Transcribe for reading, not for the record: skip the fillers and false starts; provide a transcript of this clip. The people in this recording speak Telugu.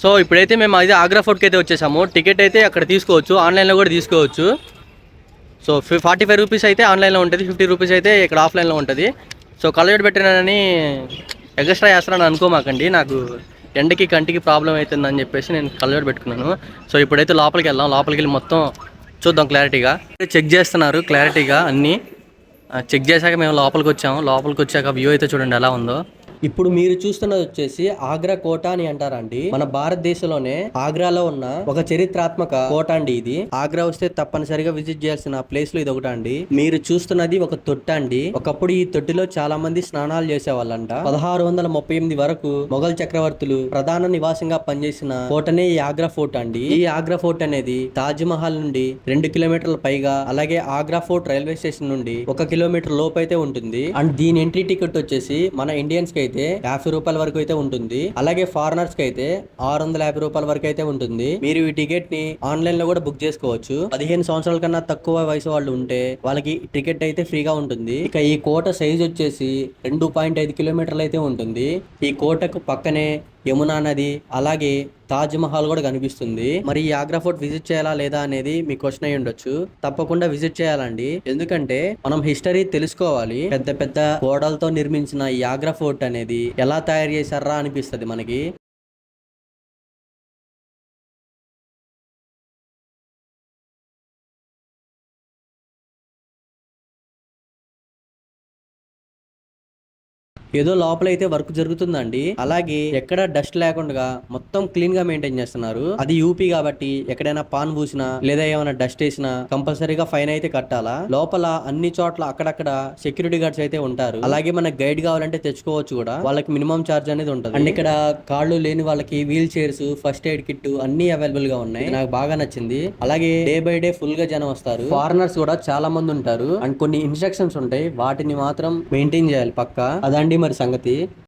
సో ఇప్పుడైతే మేము అయితే ఆగ్రా ఫోర్ట్కి అయితే వచ్చేసాము. టికెట్ అయితే అక్కడ తీసుకోవచ్చు, ఆన్లైన్లో కూడా తీసుకోవచ్చు. సో 45 రూపీస్ అయితే ఆన్లైన్లో ఉంటుంది, 50 రూపీస్ అయితే ఇక్కడ ఆఫ్లైన్లో ఉంటుంది. సో కళ్ళజోడు పెట్టినానని ఎక్స్ట్రా చేస్తానని అనుకోమాకండి, నాకు ఎండకి కంటికి ప్రాబ్లం అవుతుందని చెప్పేసి నేను కళ్ళజోడు పెట్టుకున్నాను. సో ఇప్పుడైతే లోపలికి వెళ్దాం, లోపలికి వెళ్ళి మొత్తం చూద్దాం క్లారిటీగా. చెక్ చేస్తున్నారు క్లారిటీగా అన్నీ. చెక్ చేశాక మేము లోపలికి వచ్చాము. లోపలికి వచ్చాక వ్యూ అయితే చూడండి ఎలా ఉందో. ఇప్పుడు మీరు చూస్తున్నది వచ్చేసి ఆగ్రా కోట అని అంటారండి. మన భారతదేశంలోనే ఆగ్రాలో ఉన్న ఒక చరిత్రాత్మక కోట అండి ఇది. ఆగ్రా వస్తే తప్పనిసరిగా విజిట్ చేయాల్సిన ప్లేస్ లో ఇది ఒకటి అండి. మీరు చూస్తున్నది ఒక తొట్ట అండి. ఒకప్పుడు ఈ తొట్టిలో చాలా మంది స్నానాలు చేసేవాళ్ళంట. 1638 వరకు మొఘల్ చక్రవర్తులు ప్రధాన నివాసంగా పనిచేసిన కోటనే ఈ ఆగ్రా ఫోర్ట్ అండి. ఈ ఆగ్రా ఫోర్ట్ అనేది తాజ్ మహల్ నుండి 2 కిలోమీటర్ల పైగా, అలాగే ఆగ్రా ఫోర్ట్ రైల్వే స్టేషన్ నుండి 1 కిలోమీటర్ లోపు అయితే ఉంటుంది. అండ్ దీని ఎంట్రీ టికెట్ వచ్చేసి మన ఇండియన్స్ కి అయితే 50 రూపాయల వరకు అయితే ఉంటుంది. అలాగే ఫారినర్స్ కి అయితే 650 రూపాయల వరకు అయితే ఉంటుంది. మీరు ఈ టికెట్ ని ఆన్లైన్ లో కూడా బుక్ చేసుకోవచ్చు. 15 సంవత్సరాల కన్నా తక్కువ వయసు వాళ్ళు ఉంటే వాళ్ళకి టికెట్ అయితే ఫ్రీగా ఉంటుంది. ఇక ఈ కోట సైజ్ వచ్చేసి 2.5 కిలోమీటర్లు అయితే ఉంటుంది. ఈ కోటకు పక్కనే యమునా నది, అలాగే తాజ్ మహల్ కూడా కనిపిస్తుంది. మరి ఈ ఆగ్రా ఫోర్ట్ విజిట్ చేయాలా లేదా అనేది మీ క్వశ్చన్ అయ్యి ఉండొచ్చు. తప్పకుండా విజిట్ చేయాలండి, ఎందుకంటే మనం హిస్టరీ తెలుసుకోవాలి. పెద్ద పెద్ద గోడలతో నిర్మించిన ఈ ఆగ్రా ఫోర్ట్ అనేది ఎలా తయారు చేశారా అనిపిస్తుంది మనకి. ఏదో లోపల అయితే వర్క్ జరుగుతుందండి. అలాగే ఎక్కడ డస్ట్ లేకుండా మొత్తం క్లీన్ గా మెయింటైన్ చేస్తున్నారు. అది యూపీ కాబట్టి ఎక్కడైనా పాన్ పూసినా లేదా ఏమైనా డస్ట్ వేసినా కంపల్సరీగా ఫైన్ అయితే కట్టాలా. లోపల అన్ని చోట్ల అక్కడక్కడ సెక్యూరిటీ గార్డ్స్ అయితే ఉంటారు. అలాగే మనకు గైడ్ కావాలంటే తెచ్చుకోవచ్చు కూడా, వాళ్ళకి మినిమం ఛార్జ్ అనేది ఉంటుంది. అండ్ ఇక్కడ కాళ్ళు లేని వాళ్ళకి wheel chairs, first aid kit అన్ని అవైలబుల్ గా ఉన్నాయి. నాకు బాగా నచ్చింది. అలాగే డే బై డే ఫుల్ గా జనం వస్తారు. ఫారినర్స్ కూడా చాలా మంది ఉంటారు. అండ్ కొన్ని ఇన్స్ట్రక్షన్స్ ఉంటాయి, వాటిని మాత్రం మెయింటైన్ చేయాలి పక్కా. అదండి మరి సంగతి.